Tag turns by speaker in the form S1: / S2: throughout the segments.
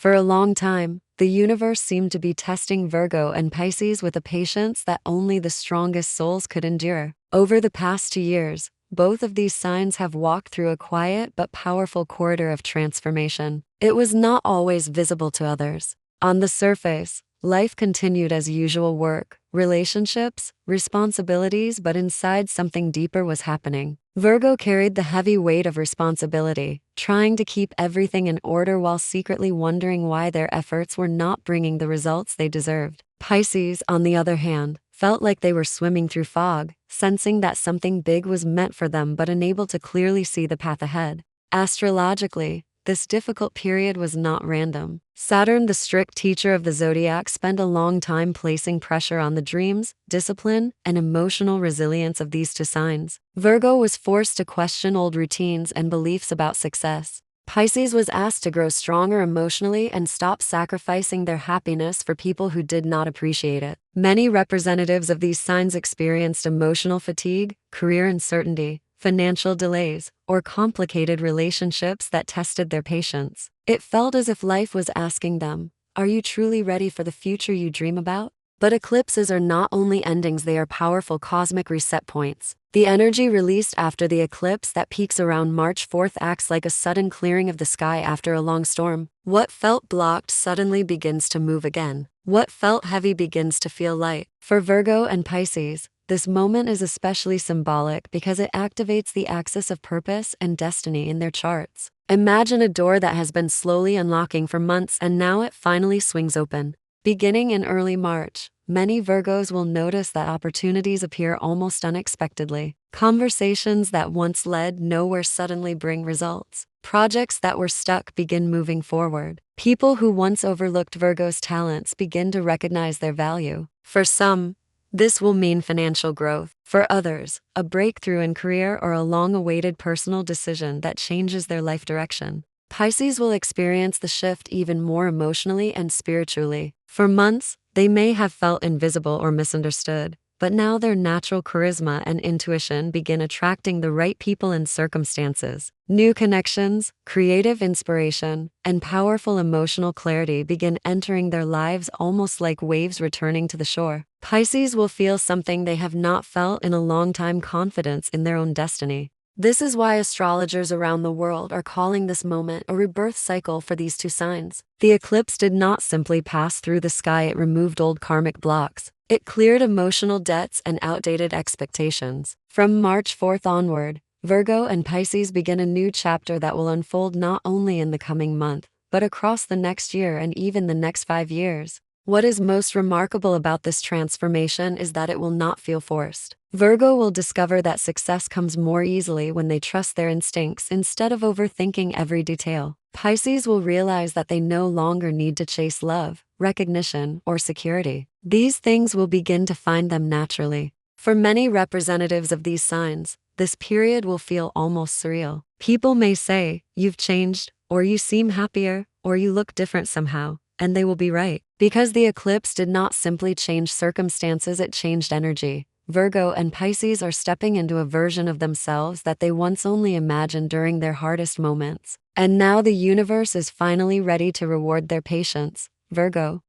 S1: For a long time, the universe seemed to be testing Virgo and Pisces with a patience that only the strongest souls could endure. Over the past 2 years, both of these signs have walked through a quiet but powerful corridor of transformation. It was not always visible to others. On the surface, life continued as usual: work, relationships, responsibilities, but inside something deeper was happening. Virgo carried the heavy weight of responsibility, trying to keep everything in order while secretly wondering why their efforts were not bringing the results they deserved. Pisces, on the other hand, felt like they were swimming through fog, sensing that something big was meant for them but unable to clearly see the path ahead. Astrologically, this difficult period was not random. Saturn, the strict teacher of the zodiac, spent a long time placing pressure on the dreams, discipline, and emotional resilience of these two signs. Virgo was forced to question old routines and beliefs about success. Pisces was asked to grow stronger emotionally and stop sacrificing their happiness for people who did not appreciate it. Many representatives of these signs experienced emotional fatigue, career uncertainty, financial delays, or complicated relationships that tested their patience. It felt as if life was asking them, "Are you truly ready for the future you dream about?" But eclipses are not only endings, they are powerful cosmic reset points. The energy released after the eclipse that peaks around March 4th acts like a sudden clearing of the sky after a long storm. What felt blocked suddenly begins to move again. What felt heavy begins to feel light. For Virgo and Pisces, this moment is especially symbolic because it activates the axis of purpose and destiny in their charts. Imagine a door that has been slowly unlocking for months and now it finally swings open. Beginning in early March, many Virgos will notice that opportunities appear almost unexpectedly. Conversations that once led nowhere suddenly bring results. Projects that were stuck begin moving forward. People who once overlooked Virgo's talents begin to recognize their value. For some, this will mean financial growth. For others, a breakthrough in career or a long-awaited personal decision that changes their life direction. Pisces will experience the shift even more emotionally and spiritually. For months, they may have felt invisible or misunderstood, but now their natural charisma and intuition begin attracting the right people and circumstances. New connections, creative inspiration, and powerful emotional clarity begin entering their lives almost like waves returning to the shore. Pisces will feel something they have not felt in a long time: confidence in their own destiny. This is why astrologers around the world are calling this moment a rebirth cycle for these two signs. The eclipse did not simply pass through the sky, it removed old karmic blocks. It cleared emotional debts and outdated expectations. From March 4th onward, Virgo and Pisces begin a new chapter that will unfold not only in the coming month, but across the next year and even the next 5 years. What is most remarkable about this transformation is that it will not feel forced. Virgo will discover that success comes more easily when they trust their instincts instead of overthinking every detail. Pisces will realize that they no longer need to chase love, recognition, or security. These things will begin to find them naturally. For many representatives of these signs, this period will feel almost surreal. People may say, "You've changed," or "You seem happier," or "You look different somehow," and they will be right. Because the eclipse did not simply change circumstances, it changed energy. Virgo and Pisces are stepping into a version of themselves that they once only imagined during their hardest moments. And now the universe is finally ready to reward their patience. Virgo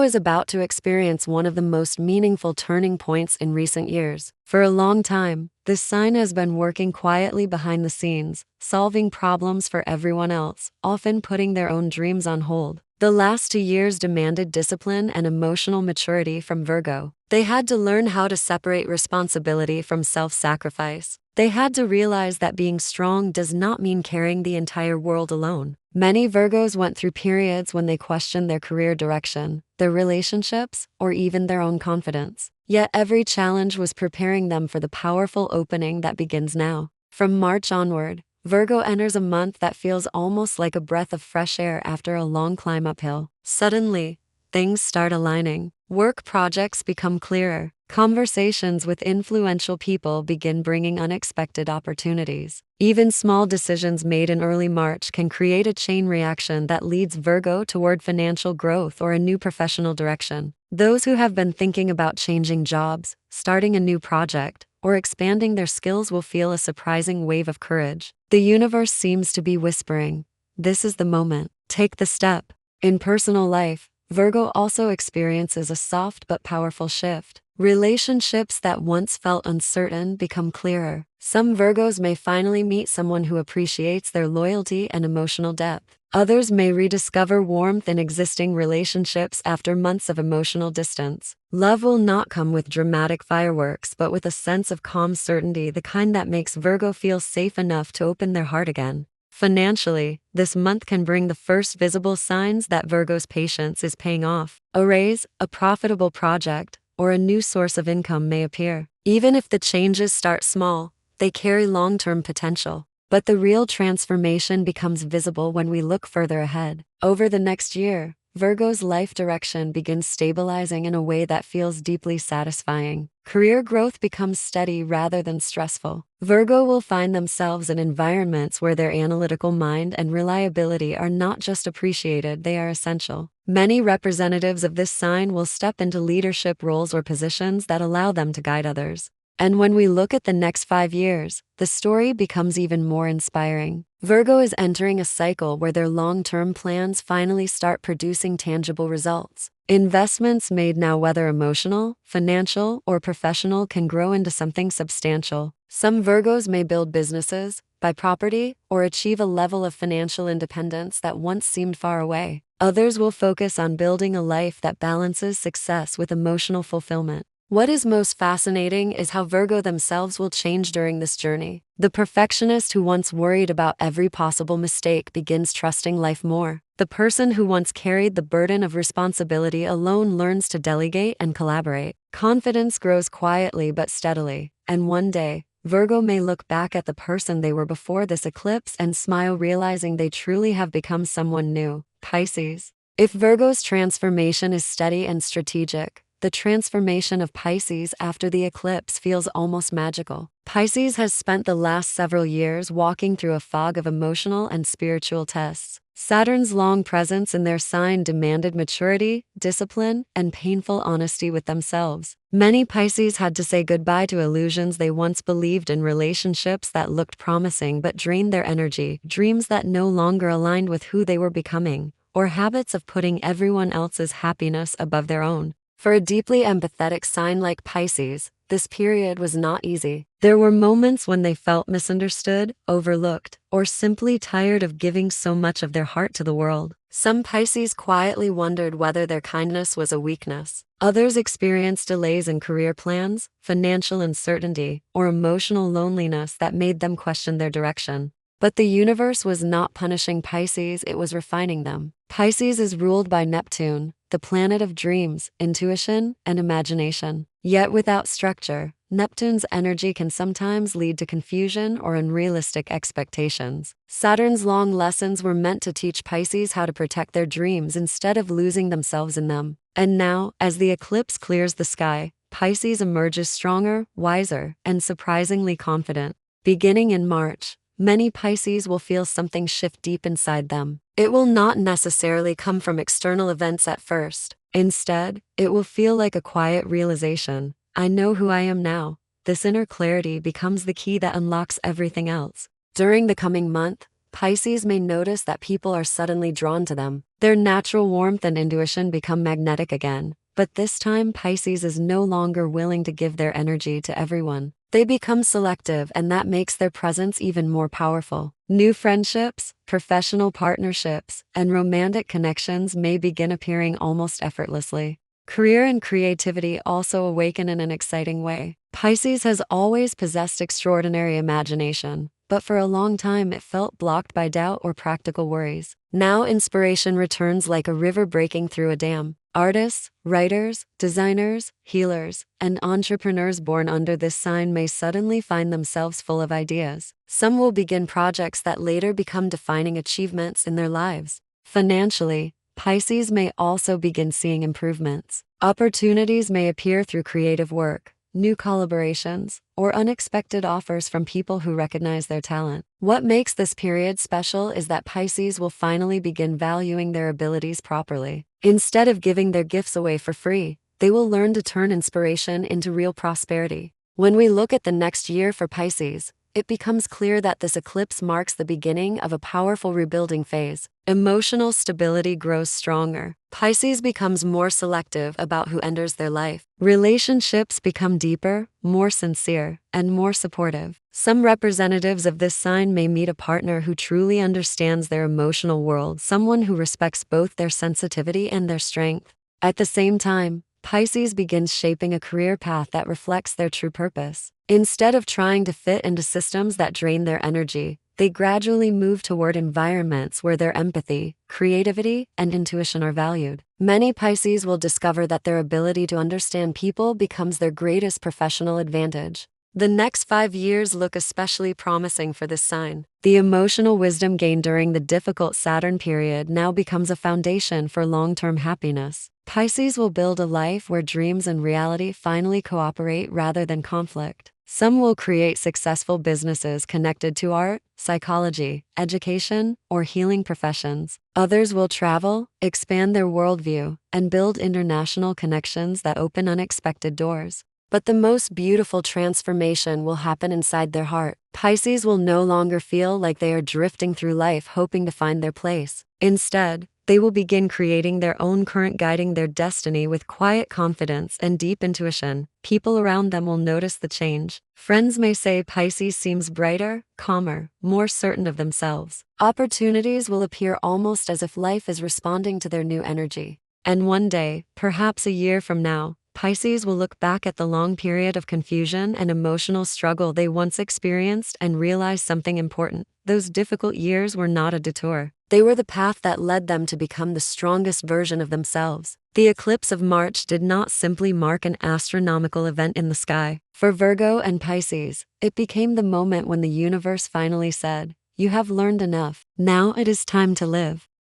S1: is about to experience one of the most meaningful turning points in recent years. For a long time, this sign has been working quietly behind the scenes, solving problems for everyone else, often putting their own dreams on hold. The last 2 years demanded discipline and emotional maturity from Virgo. They had to learn how to separate responsibility from self-sacrifice. They had to realize that being strong does not mean carrying the entire world alone. Many Virgos went through periods when they questioned their career direction, their relationships, or even their own confidence. Yet every challenge was preparing them for the powerful opening that begins now. From March onward, Virgo enters a month that feels almost like a breath of fresh air after a long climb uphill. Suddenly, things start aligning. Work projects become clearer. Conversations with influential people begin bringing unexpected opportunities. Even small decisions made in early March can create a chain reaction that leads Virgo toward financial growth or a new professional direction. Those who have been thinking about changing jobs, starting a new project, or expanding their skills will feel a surprising wave of courage. The universe seems to be whispering, "This is the moment. Take the step." In personal life, Virgo also experiences a soft but powerful shift. Relationships that once felt uncertain become clearer. Some Virgos may finally meet someone who appreciates their loyalty and emotional depth. Others may rediscover warmth in existing relationships after months of emotional distance. Love will not come with dramatic fireworks, but with a sense of calm certainty, the kind that makes Virgo feel safe enough to open their heart again. Financially, this month can bring the first visible signs that Virgo's patience is paying off. A raise, a profitable project, or a new source of income may appear. Even if the changes start small, they carry long-term potential. But the real transformation becomes visible when we look further ahead. Over the next year, Virgo's life direction begins stabilizing in a way that feels deeply satisfying. Career growth becomes steady rather than stressful. Virgo will find themselves in environments where their analytical mind and reliability are not just appreciated, they are essential. Many representatives of this sign will step into leadership roles or positions that allow them to guide others. And when we look at the next 5 years, the story becomes even more inspiring. Virgo is entering a cycle where their long-term plans finally start producing tangible results. Investments made now, whether emotional, financial, or professional, can grow into something substantial. Some Virgos may build businesses, buy property, or achieve a level of financial independence that once seemed far away. Others will focus on building a life that balances success with emotional fulfillment. What is most fascinating is how Virgo themselves will change during this journey. The perfectionist who once worried about every possible mistake begins trusting life more. The person who once carried the burden of responsibility alone learns to delegate and collaborate. Confidence grows quietly but steadily, and one day, Virgo may look back at the person they were before this eclipse and smile, realizing they truly have become someone new. Pisces. If Virgo's transformation is steady and strategic, the transformation of Pisces after the eclipse feels almost magical. Pisces has spent the last several years walking through a fog of emotional and spiritual tests. Saturn's long presence in their sign demanded maturity, discipline, and painful honesty with themselves. Many Pisces had to say goodbye to illusions they once believed in, relationships that looked promising but drained their energy, dreams that no longer aligned with who they were becoming, or habits of putting everyone else's happiness above their own. For a deeply empathetic sign like Pisces, this period was not easy. There were moments when they felt misunderstood, overlooked, or simply tired of giving so much of their heart to the world. Some Pisces quietly wondered whether their kindness was a weakness. Others experienced delays in career plans, financial uncertainty, or emotional loneliness that made them question their direction. But the universe was not punishing Pisces, it was refining them. Pisces is ruled by Neptune, the planet of dreams, intuition, and imagination. Yet without structure, Neptune's energy can sometimes lead to confusion or unrealistic expectations. Saturn's long lessons were meant to teach Pisces how to protect their dreams instead of losing themselves in them. And now, as the eclipse clears the sky, Pisces emerges stronger, wiser, and surprisingly confident. Beginning in March, many Pisces will feel something shift deep inside them. It will not necessarily come from external events at first. Instead, it will feel like a quiet realization. I know who I am now. This inner clarity becomes the key that unlocks everything else. During the coming month, Pisces may notice that people are suddenly drawn to them. Their natural warmth and intuition become magnetic again. But this time, Pisces is no longer willing to give their energy to everyone. They become selective, and that makes their presence even more powerful. New friendships, professional partnerships, and romantic connections may begin appearing almost effortlessly. Career and creativity also awaken in an exciting way. Pisces has always possessed extraordinary imagination, but for a long time it felt blocked by doubt or practical worries. Now inspiration returns like a river breaking through a dam. Artists, writers, designers, healers, and entrepreneurs born under this sign may suddenly find themselves full of ideas. Some will begin projects that later become defining achievements in their lives. Financially, Pisces may also begin seeing improvements. Opportunities may appear through creative work, new collaborations, or unexpected offers from people who recognize their talent. What makes this period special is that Pisces will finally begin valuing their abilities properly. Instead of giving their gifts away for free, they will learn to turn inspiration into real prosperity. When we look at the next year for Pisces, it becomes clear that this eclipse marks the beginning of a powerful rebuilding phase. Emotional stability grows stronger. Pisces becomes more selective about who enters their life. Relationships become deeper, more sincere, and more supportive. Some representatives of this sign may meet a partner who truly understands their emotional world, someone who respects both their sensitivity and their strength. At the same time, Pisces begins shaping a career path that reflects their true purpose. Instead of trying to fit into systems that drain their energy, they gradually move toward environments where their empathy, creativity, and intuition are valued. Many Pisces will discover that their ability to understand people becomes their greatest professional advantage. The next 5 years look especially promising for this sign. The emotional wisdom gained during the difficult Saturn period now becomes a foundation for long-term happiness. Pisces will build a life where dreams and reality finally cooperate rather than conflict. Some will create successful businesses connected to art, psychology, education, or healing professions. Others will travel, expand their worldview, and build international connections that open unexpected doors. But the most beautiful transformation will happen inside their heart. Pisces will no longer feel like they are drifting through life hoping to find their place. Instead, they will begin creating their own current, guiding their destiny with quiet confidence and deep intuition. People around them will notice the change. Friends may say Pisces seems brighter, calmer, more certain of themselves. Opportunities will appear almost as if life is responding to their new energy. And one day, perhaps a year from now, Pisces will look back at the long period of confusion and emotional struggle they once experienced and realize something important. Those difficult years were not a detour. They were the path that led them to become the strongest version of themselves. The eclipse of March did not simply mark an astronomical event in the sky. For Virgo and Pisces, it became the moment when the universe finally said, "You have learned enough. Now it is time to live."